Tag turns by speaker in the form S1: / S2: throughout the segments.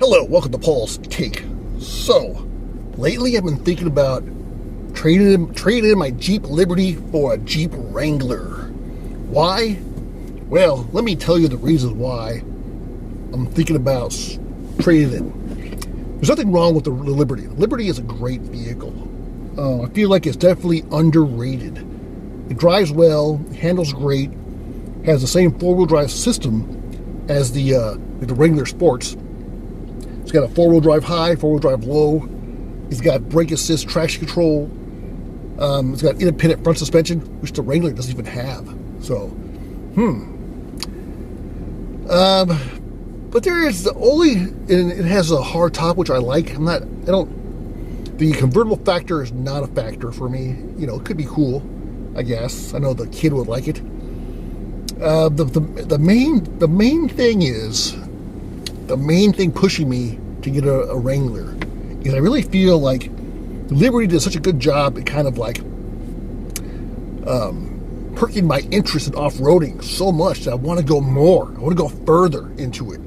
S1: Hello, welcome to Paul's Take. So, lately I've been thinking about trading in my Jeep Liberty for a Jeep Wrangler. Why? Well, let me tell you the reasons why I'm thinking about trading it. There's nothing wrong with the Liberty. The Liberty is a great vehicle. I feel like it's definitely underrated. It drives well, handles great, has the same four-wheel drive system as the Wrangler Sports. It's got a four-wheel drive high, four-wheel drive low. It's got brake assist, traction control. It's got independent front suspension, which the Wrangler doesn't even have. So, but there is the only, and it has a hard top, which I like. The convertible factor is not a factor for me. You know, it could be cool, I guess. I know the kid would like it. The main thing pushing me to get a Wrangler is I really feel like Liberty did such a good job at kind of like perking my interest in off-roading so much that I want to go more. I want to go further into it.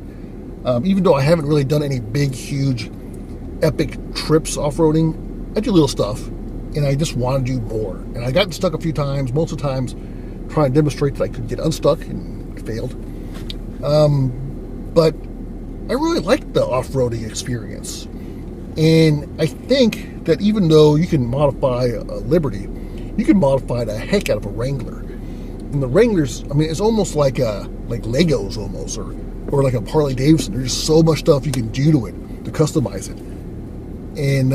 S1: Even though I haven't really done any big, huge, epic trips off-roading, I do little stuff, and I just want to do more. And I got stuck a few times, most of the times, trying to demonstrate that I could get unstuck, and failed. But I really liked the off-roading experience. And I think that even though you can modify a Liberty, you can modify the heck out of a Wrangler. And the Wranglers, I mean, it's almost like Legos almost, or like a Harley Davidson. There's just so much stuff you can do to it, to customize it. And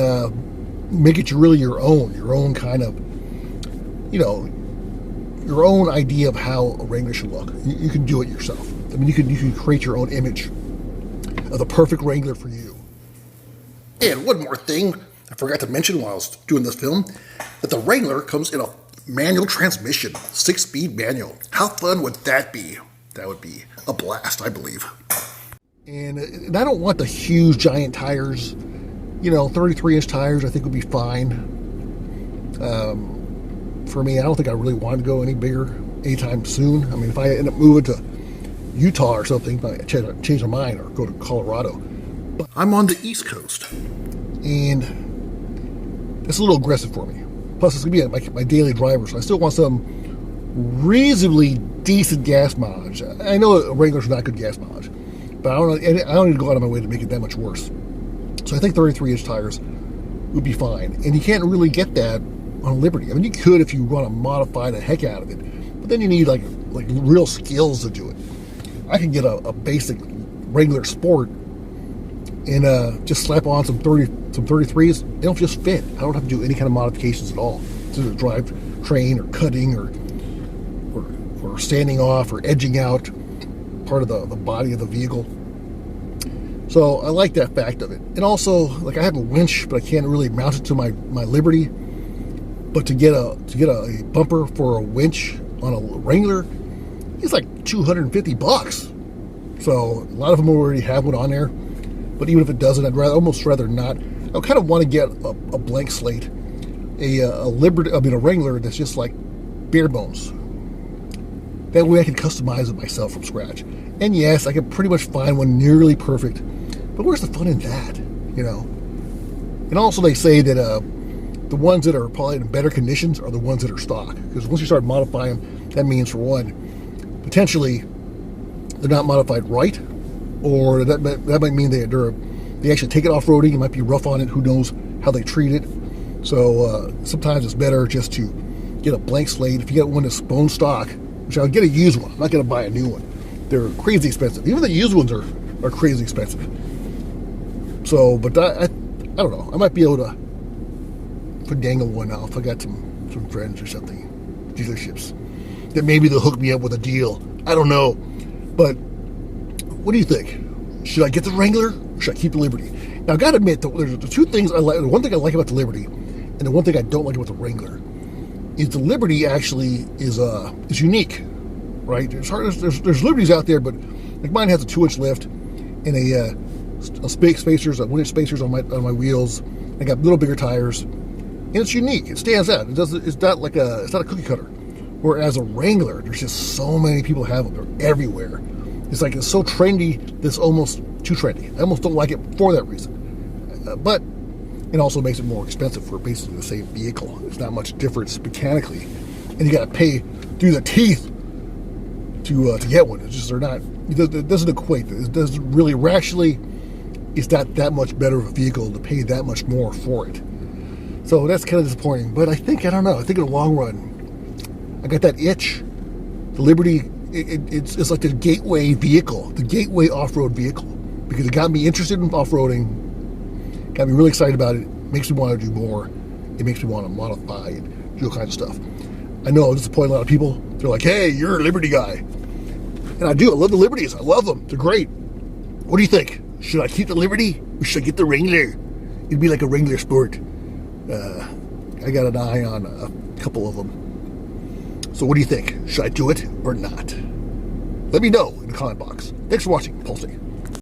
S1: make it really your own kind of, your own idea of how a Wrangler should look. You can do it yourself. I mean, you can create your own image of the perfect Wrangler for you. And one more thing I forgot to mention while I was doing this film, that the Wrangler comes in a manual transmission, 6-speed manual. How fun would that be? That would be a blast, I believe. And I don't want the huge giant tires. 33-inch tires I think would be fine. For me, I don't think I really want to go any bigger anytime soon. I mean, if I end up moving to Utah or something, I change my mind or go to Colorado. But I'm on the East Coast, and it's a little aggressive for me. Plus, it's going to be my daily driver, so I still want some reasonably decent gas mileage. I know a Wrangler's not good gas mileage, but I don't need to go out of my way to make it that much worse. So I think 33-inch tires would be fine, and you can't really get that on a Liberty. I mean, you could if you want to modify the heck out of it, but then you need like real skills to do it. I can get a basic Wrangler Sport and just slap on some 33s. They'll just fit. I don't have to do any kind of modifications at all to drive train or cutting or standing off or edging out part of the body of the vehicle. So I like that fact of it. And also, like, I have a winch, but I can't really mount it to my Liberty. But to get a bumper for a winch on a Wrangler, it's like $250. So a lot of them already have one on there. But even if it doesn't, I'd almost rather not. I kind of want to get a blank slate, a Wrangler that's just like bare bones. That way I can customize it myself from scratch. And yes, I can pretty much find one nearly perfect. But where's the fun in that? And also they say that the ones that are probably in better conditions are the ones that are stock. Because once you start modifying them, that means, for one, potentially they're not modified right, or that might mean they actually take it off-roading. It might be rough on it. Who knows how they treat it. So sometimes it's better just to get a blank slate. If you get one that's bone stock, which I'll get a used one. I'm not going to buy a new one. They're crazy expensive. Even the used ones are crazy expensive. So, but I don't know. I might be able to dangle one out if I got some friends or something, dealerships, that maybe they'll hook me up with a deal. I don't know. But what do you think? Should I get the Wrangler or should I keep the Liberty? Now, I got to admit, there's the two things I like. The one thing I like about the Liberty and the one thing I don't like about the Wrangler is the Liberty actually is unique, right? There's Liberties out there, but like mine has a 2-inch lift and a 1-inch spacers on my wheels. I got little bigger tires, and it's unique. It stands out. It's not a cookie cutter. Whereas a Wrangler, there's just so many people have them. They're everywhere. It's so trendy. This almost too trendy. I almost don't like it for that reason. But it also makes it more expensive for basically the same vehicle. There's not much difference mechanically, and you got to pay through the teeth to get one. It's just they're not. It doesn't equate. It doesn't really rationally. It's not that much better of a vehicle to pay that much more for it. So that's kind of disappointing. But I don't know. I think in the long run, I got that itch. The Liberty, it's like the gateway vehicle, the gateway off-road vehicle, because it got me interested in off-roading, got me really excited about it, makes me want to do more, it makes me want to modify and do all kinds of stuff. I know I disappoint a lot of people. They're like, hey, you're a Liberty guy. And I do. I love the Liberties. I love them. They're great. What do you think? Should I keep the Liberty or should I get the Wrangler? It'd be like a Wrangler Sport. I got an eye on a couple of them. So what do you think? Should I do it or not? Let me know in the comment box. Thanks for watching. Pulsing.